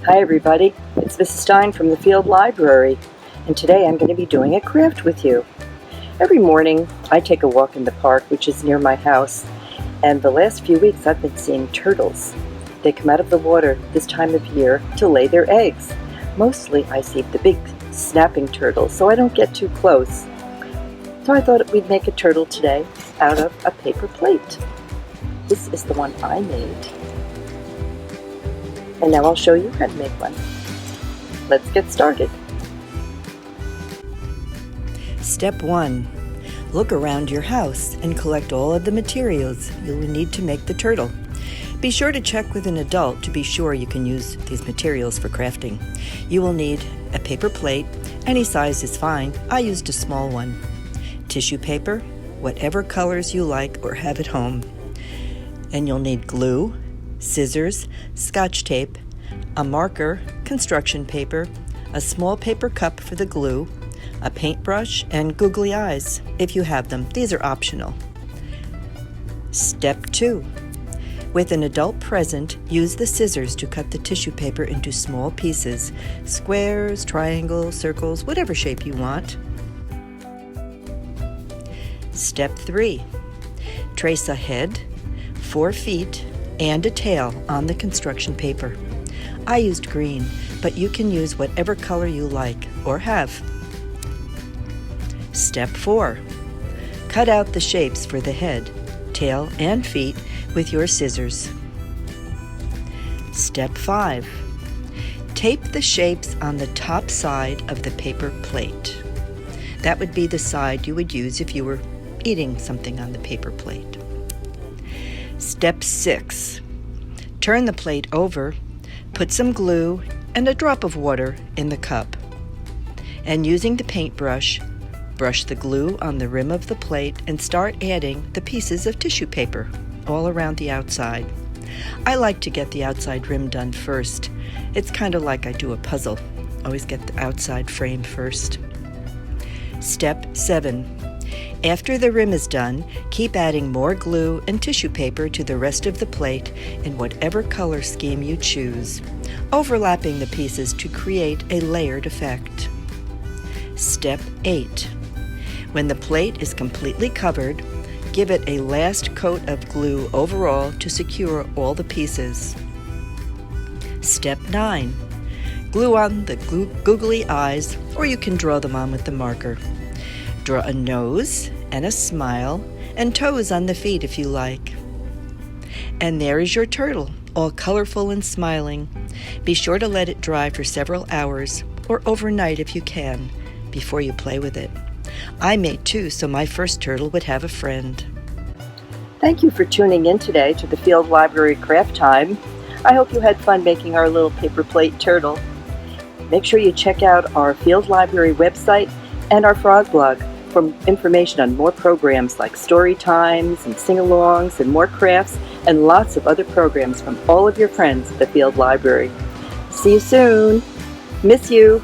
Hi everybody, it's Mrs. Stein from the Field Library, and today I'm going to be doing a craft with you. Every morning I take a walk in the park, which is near my house, and the last few weeks I've been seeing turtles. They come out of the water this time of year to lay their eggs. Mostly I see the big snapping turtles, so I don't get too close. So I thought we'd make a turtle today out of a paper plate. This is the one I made. And now I'll show you how to make one. Let's get started. Step 1. Look around your house and collect all of the materials you will need to make the turtle. Be sure to check with an adult to be sure you can use these materials for crafting. You will need a paper plate. Any size is fine. I used a small one. Tissue paper, whatever colors you like or have at home. And you'll need glue, scissors, scotch tape, a marker, construction paper, a small paper cup for the glue, a paintbrush, and googly eyes if you have them. These are optional. Step 2. With an adult present, use the scissors to cut the tissue paper into small pieces, squares, triangles, circles, whatever shape you want. Step 3. Trace a head, 4 feet, and a tail on the construction paper. I used green, but you can use whatever color you like or have. Step 4. Cut out the shapes for the head, tail, and feet with your scissors. Step 5. Tape the shapes on the top side of the paper plate. That would be the side you would use if you were eating something on the paper plate. Step 6. Turn the plate over, put some glue and a drop of water in the cup. And using the paintbrush, brush the glue on the rim of the plate and start adding the pieces of tissue paper all around the outside. I like to get the outside rim done first. It's kind of like I do a puzzle. Always get the outside frame first. Step 7. After the rim is done, keep adding more glue and tissue paper to the rest of the plate in whatever color scheme you choose, overlapping the pieces to create a layered effect. Step 8. When the plate is completely covered, give it a last coat of glue overall to secure all the pieces. Step 9. Glue on the googly eyes, or you can draw them on with the marker. Draw a nose and a smile and toes on the feet if you like. And there is your turtle, all colorful and smiling. Be sure to let it dry for several hours or overnight if you can before you play with it. I made 2 so my first turtle would have a friend. Thank you for tuning in today to the Field Library Craft Time. I hope you had fun making our little paper plate turtle. Make sure you check out our Field Library website and our frog blog for information on more programs like story times and sing-alongs and more crafts and lots of other programs from all of your friends at the Field Library. See you soon. Miss you.